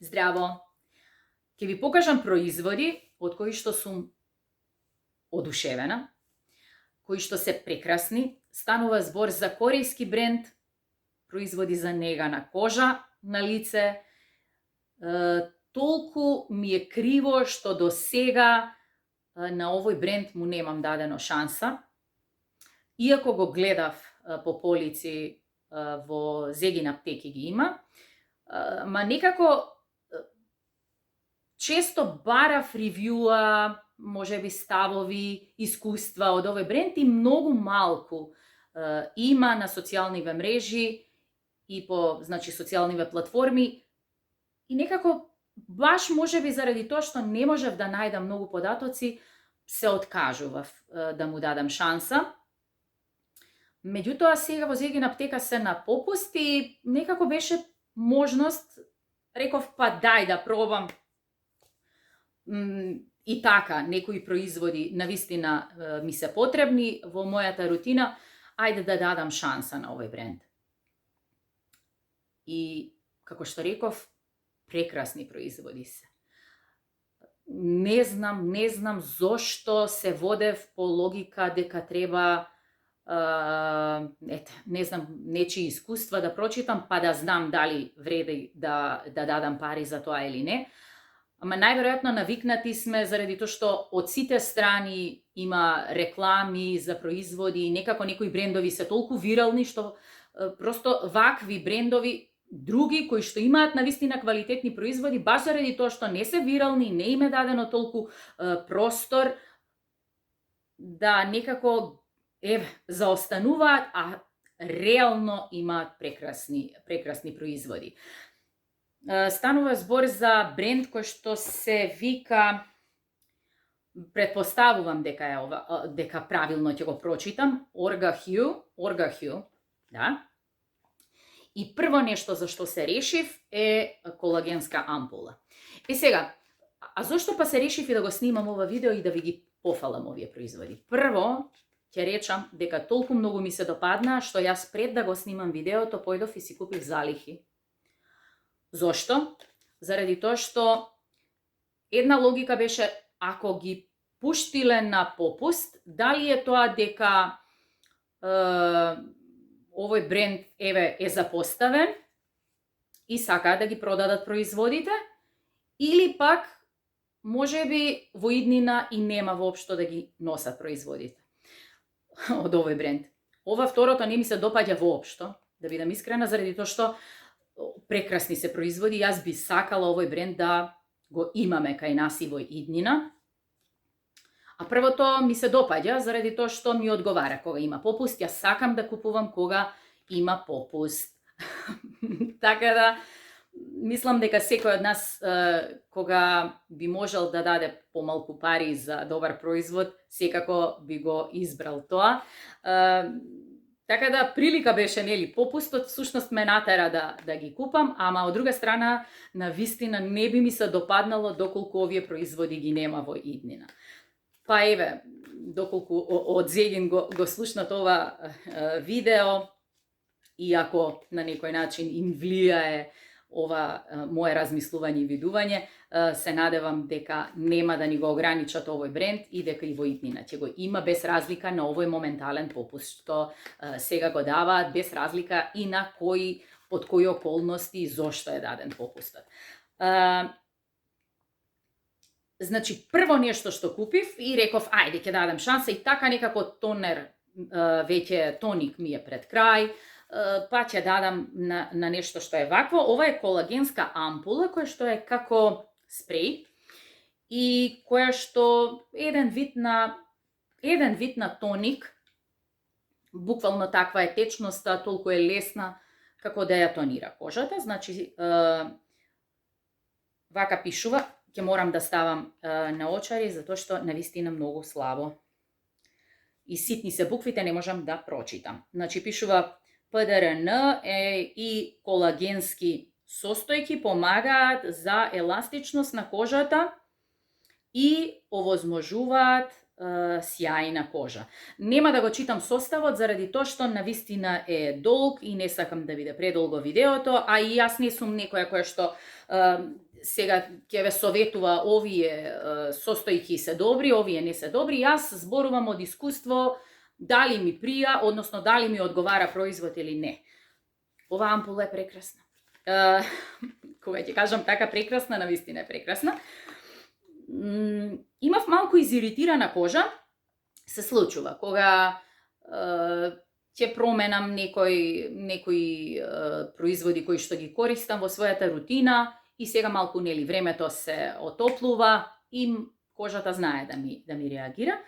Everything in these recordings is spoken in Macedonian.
Здраво! Ќе ви покажам производи од кои што сум одушевена, кои што се прекрасни. Станува збор за корејски бренд, производи за нега на кожа, на лице. Толку ми е криво што до сега на овој бренд му немам дадено шанса. Иако го гледав по полици во Зегин аптеки ги има, ма некако често барав ревјуа, можеби ставови, искуства од овој бренд и многу малку има на социјалниве мрежи и по социјалниве платформи. И некако баш можеби заради тоа што не можев да најдам многу податоци, се откажував да му дадам шанса. Меѓутоа сега во Зегин аптека се на попуст и некако беше можност, реков па дај да пробам. И така, некои производи навистина ми се потребни во мојата рутина, ајде да дадам шанса на овој бренд. И, како што реков, прекрасни производи се. Не знам зошто се водев по логика дека треба не знам, нечии искуства да прочитам, па да знам дали вреди да дадам пари за тоа или не. Ама најверојатно навикнати сме заради тоа што од сите страни има реклами за производи и некако некои брендови се толку вирални што просто вакви брендови други кои што имаат навистина квалитетни производи, баш заради тоа што не се вирални, не им е дадено толку простор да некако заостануваат, а реално имаат прекрасни производи. Станува збор за бренд кој што се вика, претпоставувам дека правилно ќе го прочитам, Orga-Hue, да. И прво нешто за што се решив е колагенска ампула. Сега, а зошто па се решив и да го снимам ова видео и да ви ги пофалам овие производи? Прво, ќе речам дека толку многу ми се допадна што јас пред да го снимам видеото појдов и си купив залихи. Зошто? Заради тоа што една логика беше, ако ги пуштиле на попуст, дали е тоа дека овој бренд е запоставен и сакаат да ги продадат производите, или пак можеби во иднина и нема воопшто да ги носат производите од овој бренд. Ова второто не ми се допаѓа воопшто, да бидам искрена, заради тоа што прекрасни се производи. Јас би сакала овој бренд да го имаме кај нас и во иднина. А првото ми се допаѓа заради тоа што ми одговара кога има попуст. Јас сакам да купувам кога има попуст. Така да, мислам дека секој од нас кога би можел да даде помалку пари за добар производ, секако би го избрал тоа. Така да, прилика беше, нели, попустот всушност ме натера да ги купам, ама од друга страна, навистина не би ми се допаднало доколку овие производи ги нема во иднина. Па еве, доколку од Зегин го слушнат ова видео, и ако на некој начин им влијае ова мое размислување и видување, се надевам дека нема да ни го ограничат овој бренд и дека и во иднина ќе го има, без разлика на овој моментален попуст што сега го даваат, без разлика и на под кои околности и зошто е даден попустот. Значи, прво нешто што купив и реков, ајде ќе дадам шанса, и така некако тонер, веќе тоник ми е пред крај, па ќе дадам на нешто што е вакво. Ова е колагенска ампула, која што е како спреј и која што еден вид на тоник, буквално таква е течноста, толку е лесна како да ја тонира кожата. Значи, вака пишува, ќе морам да ставам на очари, затоа што навистина многу слабо и ситни се буквите, не можам да прочитам. Значи, пишува ПДРН и колагенски состојки помагаат за еластичност на кожата и овозможуваат сјајна кожа. Нема да го читам составот заради тоа што навистина е долг и не сакам да биде предолго видеото, а и јас не сум некоја која што сега ќе ве советува овие состојки се добри, овие не се добри. Јас зборувам од искуство дали ми прија, односно дали ми одговара производ или не. Ова ампула е прекрасна. Кога ќе кажам така прекрасна, навистина е прекрасна. Имав малку изиритирана кожа, се случува кога ќе променам некои производи кои што ги користам во својата рутина и сега малку нели времето се отоплува и кожата знае да ми реагира.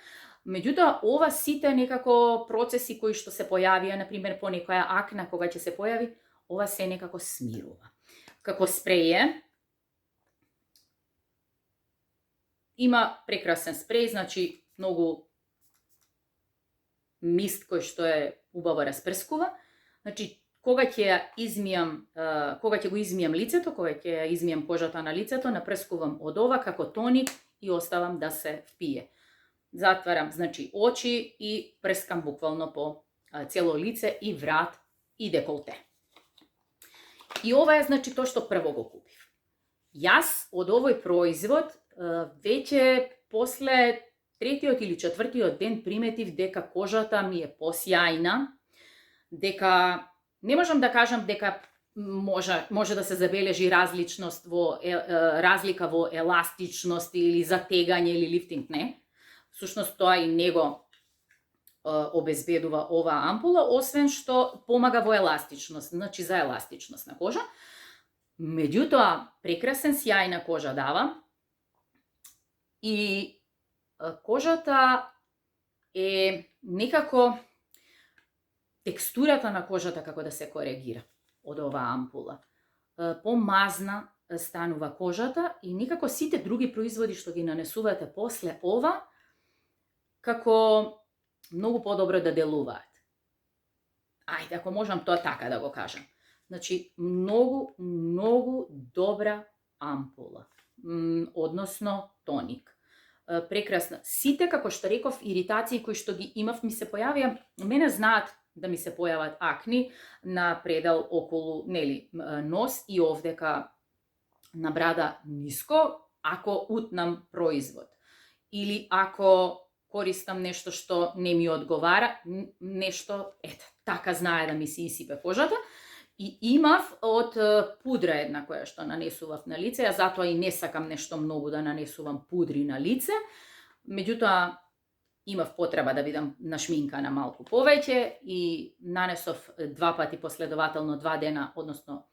Меѓутоа, ова сите некако процеси кои што се појавија, например по некоја акна кога ќе се појави, ова се некако смирува. Како спреје, има прекрасен спреј, значи многу мист кој што е убаво распрскува. Значи, кога ќе го измијам лицето, кога ќе измијам кожата на лицето, напрскувам од ова како тоник и оставам да се впие. Затварам, значи, очи и прскам буквално по цело лице и врат и деколте. И ова е, значи, тоа што прво го купив. Јас од овој производ веќе после третиот или четвртиот ден приметив дека кожата ми е посјајна, дека не можам да кажам дека може да се забележи разлика во еластичност или затегање или лифтинг, не. Всушност тоа и него обезбедува оваа ампула, освен што помага во еластичност, значи за еластичност на кожа. Меѓутоа, прекрасен сјајна кожа дава и кожата е некако текстурата на кожата како да се коригира од оваа ампула. Помазна станува кожата и некако сите други производи што ги нанесувате после ова, како многу подобро да делуваат. Ајде, ако можам тоа така да го кажам. Значи, многу добра ампула, односно тоник. Прекрасна. Сите, како што реков, иритации кои што ги имав ми се појавија, мене знаат да ми се појават акни на предел околу, нели, нос и овдека на брада ниско, ако утнам производ. Или ако користам нешто што не ми одговара, нешто, така знае да ми се исипе кожата. И имав од пудра една која што нанесував на лице, а затоа и не сакам нешто многу да нанесувам пудри на лице. Меѓутоа, имав потреба да бидам нашминкана малку повеќе и нанесов 2 пати последователно 2 дена, односно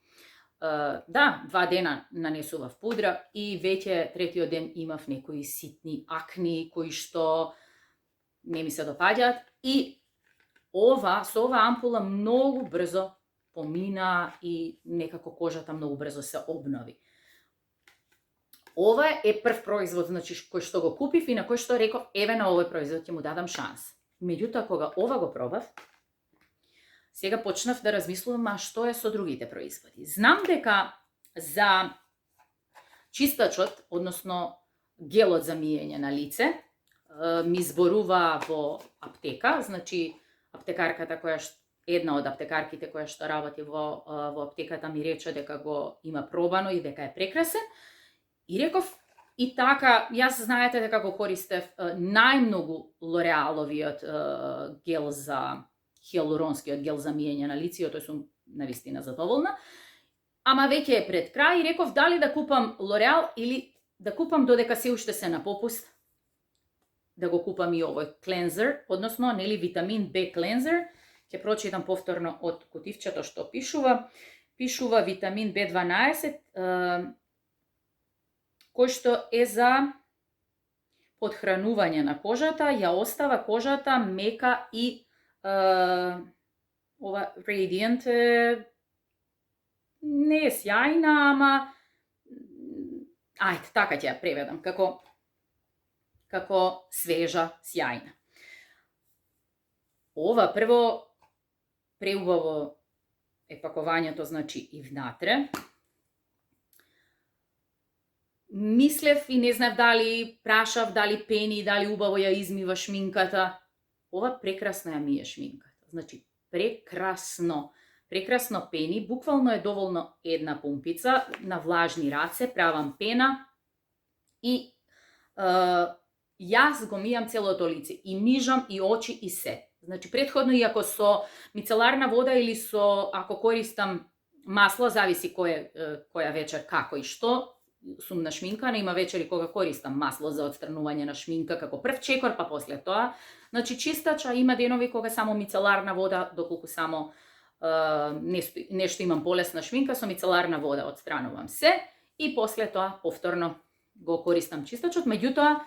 2 дена нанесував пудра и веќе третиот ден имав некои ситни акни кои што не ми се допаѓаат и со ова ампула многу брзо помина и некако кожата многу брзо се обнови. Ова е прв производ, значи, кој што го купив и на кој што реков, еве на овој производ ќе му дадам шанс. Меѓутоа, кога ова го пробав, сега почнав да размислувам, а што е со другите производи. Знам дека за чистачот, односно гелот за миење на лице, ми зборува во аптека, значи аптекарката една од аптекарките која што работи во аптеката ми рече дека го има пробано и дека е прекрасен. И реков, и така, јас знаете дека го користев најмногу Лореаловиот гел хиалуронскиот гел за миење на лице, тој сум навистина задоволна. Ама веќе е пред крај и реков дали да купам Лореал или да купам додека се уште се на попуст, да го купам и овој клензер, односно, нели, витамин B клензер. Ќе прочитам повторно од кутивчето што пишува. Пишува витамин B12, кој што е за подхранување на кожата, ја остава кожата мека и ова Radiant не е сјајна, ама така ќе ја преведам, како свежа, сјајна. Ова прво преубаво е пакувањето, значи и внатре. мислев и не знав дали прашав, дали пени, дали убаво ја измива шминката. Ова прекрасно ја мие шминката. Значи, прекрасно пени, буквално е доволно една пумпица на влажни раце, правам пена и јас го мијам целото лице, и мижам, и очи, и се. Значи, претходно, иако со мицеларна вода или со, ако користам масло, зависи која вечер, како и што, сум нашминкана, има вечери кога користам масло за отстранување на шминка како прв чекор, па после тоа. Значи, чистача, има денови кога само мицеларна вода, доколку само нешто имам полесна шминка, со мицеларна вода отстранувам се и после тоа повторно го користам чистачот, меѓутоа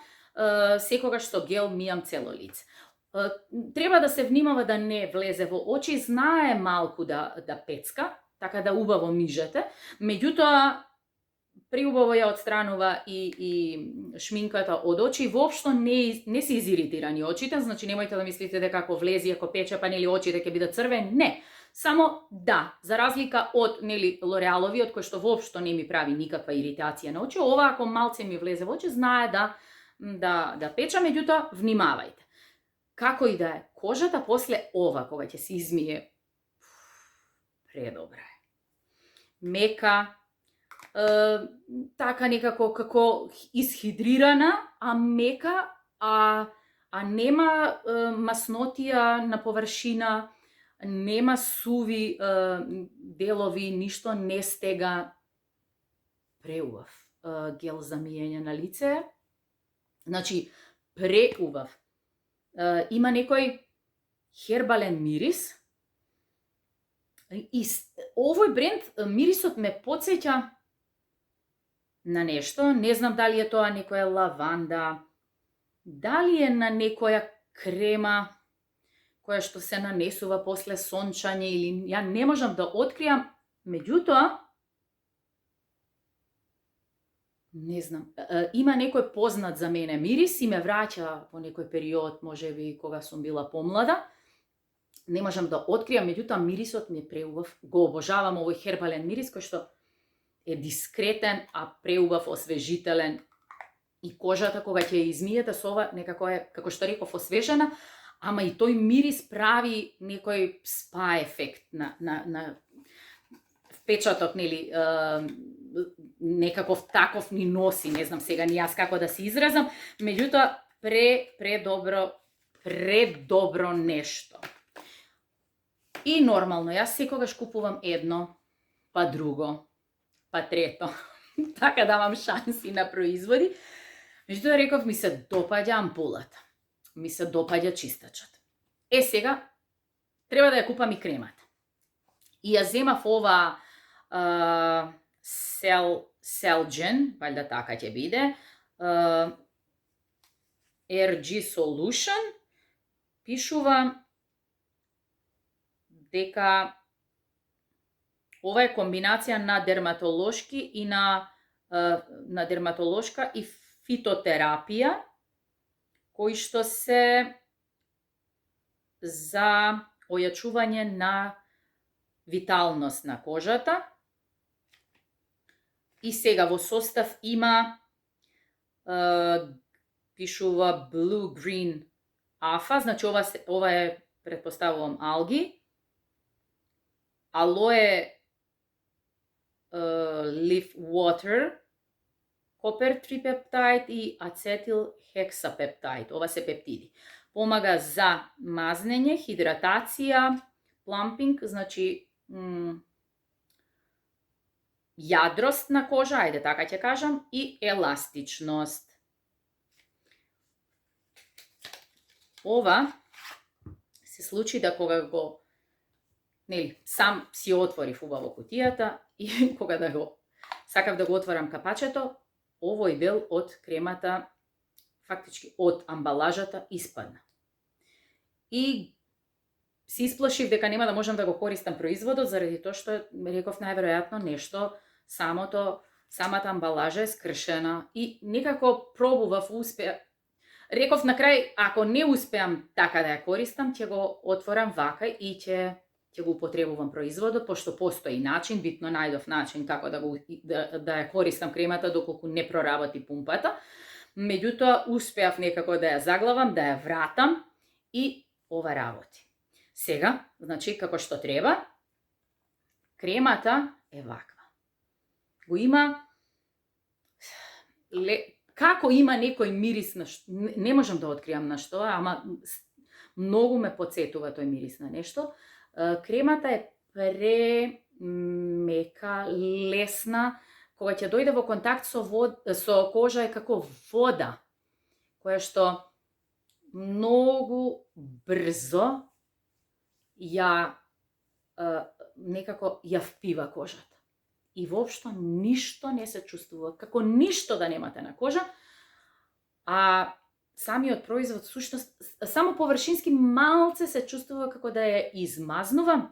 секогаш со гел мијам цело лице. Треба да се внимава да не влезе во очи, знае малку да пецка, така да убаво мижете, меѓутоа преубаво ја отстранува и шминката од очи, воопшто не се изиритирани очите, значи немојте да мислите дека ако влези, ако пече, па нели очите ќе бидат црвени, не. Само да, за разлика од нели Лореаловиот, кој што воопшто не ми прави никаква иритација на очи, ова ако малце ми влезе во очи, знае да печа, меѓутоа внимавајте. Како и да е, кожата после ова, кога ќе се измие, предобра е. Мека, така некако како исхидрирана, а мека, а нема маснотија на површина, нема суви делови, ништо не стега. Преубав гел за миење на лице. Значи, преубав. Има некој хербален мирис. И овој бренд, мирисот ме потсеќа на нешто, не знам дали е тоа некоја лаванда, дали е на некоја крема која што се нанесува после сончање, или ја не можам да откријам, меѓутоа не знам, има некој познат за мене мирис и ме враќа во некој период, можеби кога сум била помлада. Не можам да откријам, меѓутоа мирисот ми е преубав. Го обожавам овој хербален мирис кој што е дискретен, а преубав, освежителен. И кожата кога ќе ја измиете со ова, некако е, како што реков, освежена, ама и тој мирис прави некој спа ефект на впечаток, нели, некаков таков ни носи, не знам сега ни јас како да се изразам, меѓутоа предобро нешто. И нормално, јас секогаш купувам едно, па друго, па трето, така давам шанси на производи. Меѓутоа реков, ми се допаѓа ампулата, ми се допаѓа чистачот. Сега, треба да ја купам и кремата. И ја земав ова Celgen, валјда така ќе биде, RG Solution, пишува дека ова е комбинација на дерматолошки и на дерматолошка и фитотерапија, кои што се за ојачување на виталност на кожата. И сега во состав има пишува Blue Green Afa, значи ова е, претпоставувам, алги, алоe leaf water, копер трипептид и ацетил хексапептид. Ова се пептиди. Помага за мазнење, хидратација, плампинг, значи јадрост на кожа, ајде така ќе кажам, и еластичност. Ова се случи да кога го сам си отворив убаво кутијата и кога да го сакав да го отворам капачето, овој дел од кремата, фактички од амбалажата, испадна. И се исплашив дека нема да можам да го користам производот, заради тоа што реков најверојатно нешто, самата амбалажа е скршена и некако пробував, реков на крај, ако не успеам така да ја користам, ќе го отворам вака и ќе ќе го употребувам производот, пошто постои начин, битно најдов начин како да ја користам кремата доколку не проработи пумпата. Меѓутоа, успеав некако да ја заглавам, да ја вратам и ова работи. Сега, значи, како што треба, кремата е ваква. Го има, како има некој мирис, не можам да откриам на што, ама многу ме потсетува тој мирис на нешто. Кремата е премека, лесна, кога ќе дојде во контакт со кожа е како вода, која што многу брзо некако ја впива кожата. И воопшто ништо не се чувствува, како ништо да немате на кожа, а самиот производ, сушност, само површински малце се чувствува како да ја измазнува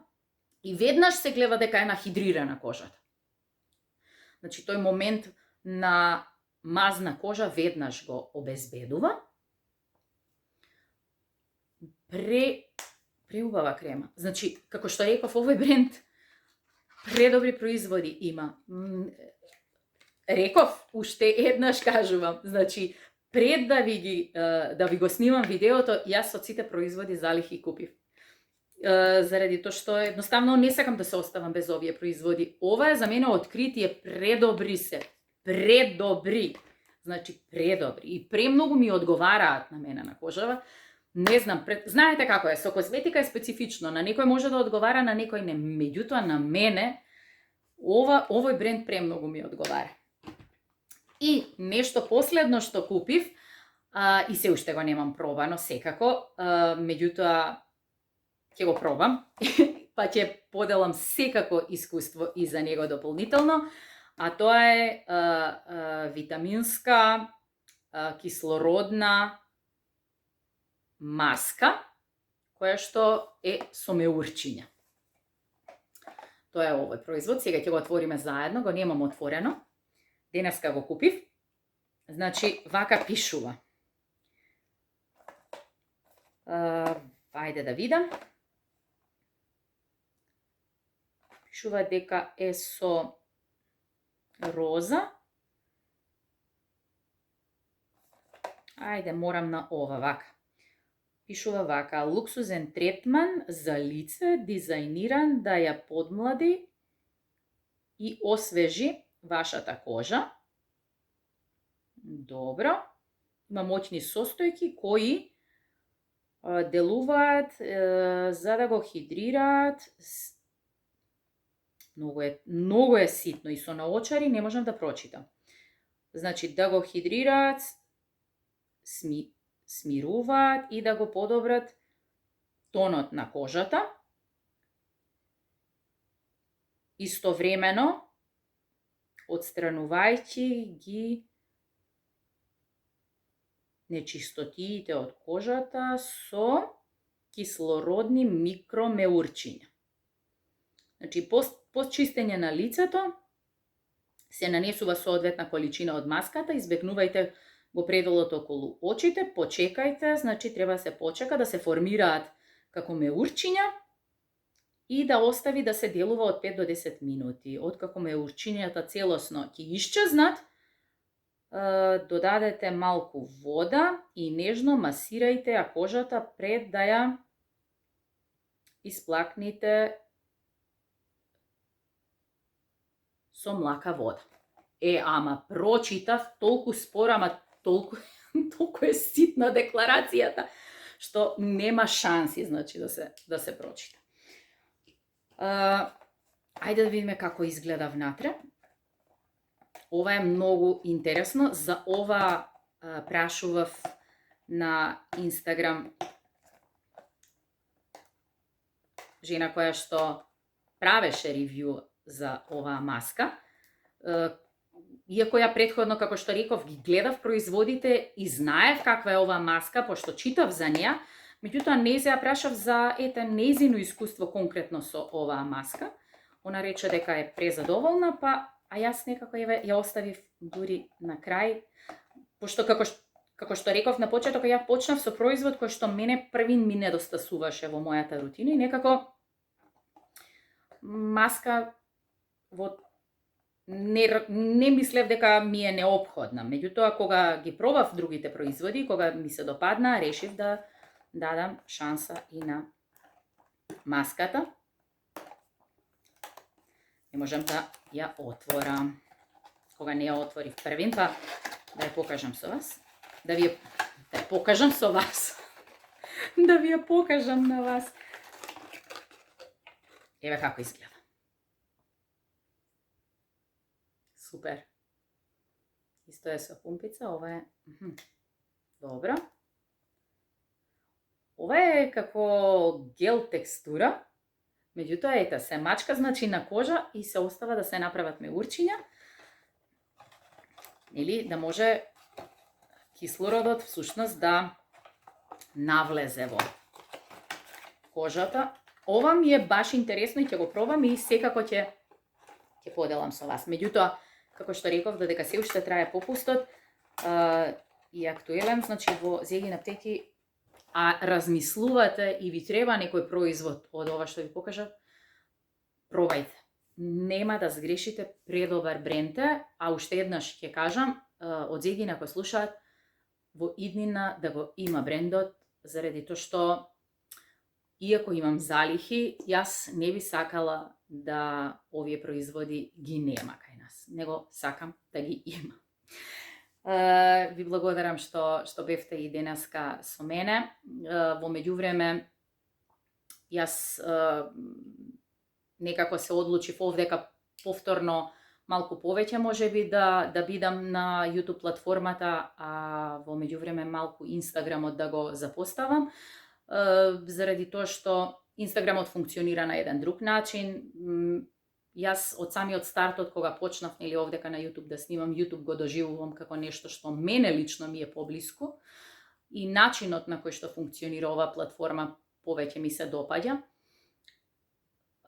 и веднаш се гледа дека е нахидрирана кожата. Значи, тој момент на мазна кожа веднаш го обезбедува. Преубава крема. Значи, како што реков, овој бренд предобри производи има. Реков, уште еднаш кажувам, значи, пред да ви го снимам видеото, јас од сите производи залих и купив. Заради тоа што едноставно не сакам да се оставам без овие производи. Ова е за мене откритие, предобри се. Предобри. Значи, предобри. И премногу ми одговараат на мене на кожава. Не знам, знаете како е, со козметика е специфично, на некој може да одговара, на некој не. Меѓутоа, на мене, овој бренд премногу ми одговара. И нешто последно што купив, и се уште го немам пробано, секако, меѓутоа, ќе го пробам, па ќе поделам секако искуство и за него дополнително, а тоа е витаминска, кислородна маска, која што е со меурчиња. Тоа е овој производ, сега ќе го отвориме заедно, го немам отворено. Денеска го купив. Значи, вака пишува. Ајде да видам. Пишува дека е со роза. Ајде, морам на ова, вака. Пишува вака, луксузен третман за лице, дизајниран да ја подмлади и освежи вашата кожа. Добро. Има моќни состојки кои делуваат за да го хидрираат. Многу е ситно и со наочари не можам да прочитам. Значи, да го хидрираат, смируваат и да го подобрат тонот на кожата. Истовремено, отстранувајќи ги нечистотиите од кожата со кислородни микромеурчиња. Значи, по чистење на лицето се нанесува соодветна количина од маската, избегнувајте го пределот околу очите, почекајте, значи треба да се почека да се формираат како меурчиња и да остави да се делува од 5 до 10 минути. Откако меурчињата целосно ќе исчезнат, додадете малку вода и нежно масирајте ја кожата пред да ја исплакните со млака вода. Ама прочитав толку споро, ама толку е ситна декларацијата, што нема шанси, значи, да се прочита. Ајде да видиме како изгледа внатре. Ова е многу интересно. За ова прашував на Инстаграм жена која што правеше ревју за оваа маска. Иако ја претходно, како што реков, ги гледав производите и знаев каква е оваа маска, пошто читав за неа, меѓутоа не се ја прашав за нејзино искуство конкретно со оваа маска. Она рече дека е презадоволна, а јас некако ја оставив дури на крај, пошто како што реков на почеток, ја почнав со производ кој што мене првин ми недостасуваше во мојата рутина и некако маска не мислев дека ми е неопходна. Меѓутоа, кога ги пробав другите производи, кога ми се допадна, решив да дадам шанса и на маската. Не можам да ја отворам. Кога не ја отворив првин, па да ја покажам со вас. Да ја покажам со вас. Да ви ја покажам на вас. Еве како изгледа. Супер. Исто е со пумпица, ова е... Добро. Ова е како гел текстура, меѓутоа ета се мачка, значи на кожа и се остава да се направат меурчиња, или да може кислородот всушност да навлезе во кожата. Ова ми е баш интересно и ќе го пробам и секако ќе поделам со вас. Меѓутоа, како што реков, додека се уште трае попустот и актуелен, значи во Зегин аптеки, а размислувате и ви треба некој производ од ова што ви покажав, пробајте. Нема да сгрешите, предобар бренд е, а уште еднаш ќе кажам, од Зегин ако слушаат, во иднина да го има брендот, заради тоа што иако имам залихи, јас не би сакала да овие производи ги нема кај нас, него сакам да ги има. Ви благодарам што бевте и денеска со мене. Во меѓувреме, јас некако се одлучив овдека повторно малку повеќе можеби да бидам на YouTube платформата, а во меѓувреме малку Инстаграмот да го запоставам, заради тоа што Инстаграмот функционира на еден друг начин. Јас од самиот стартот, кога почнав овдека на YouTube да снимам, YouTube го доживувам како нешто што мене лично ми е поблиску и начинот на кој што функционира оваа платформа повеќе ми се допаѓа.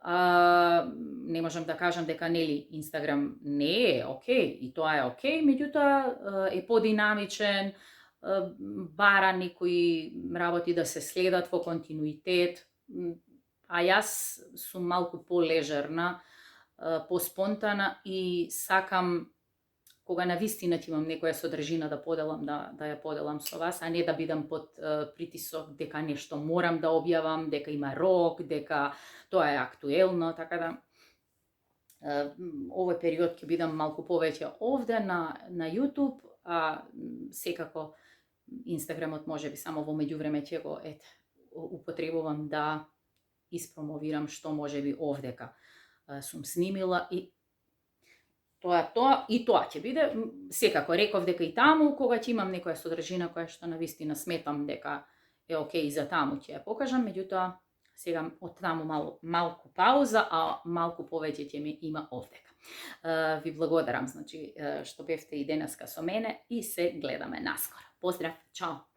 Не можам да кажам дека Инстаграм не е окей, и тоа е окей, меѓутоа е подинамичен, бара некои работи да се следат во континуитет, а јас сум малку полежерна, поспонтана и сакам кога навистина имам некоја содржина да поделам, да ја поделам со вас, а не да бидам под притисок дека нешто морам да објавам, дека има рок, дека тоа е актуелно, така да овој период ќе бидам малку повеќе овде на YouTube, а секако Инстаграмот можеби само во меѓувреме ќе го употребувам да испромовирам што можеби овдека сум снимила и тоа ќе биде. Секако реков дека и таму кога ќе имам некоја содржина која што навистина сметам дека е окей, за таму ќе ја покажам, меѓутоа сега од таму малку пауза, а малку повеќе ќе ми има овдека. Ви благодарам, значи, што бевте и денеска со мене и се гледаме наскоро. Поздрав, чао!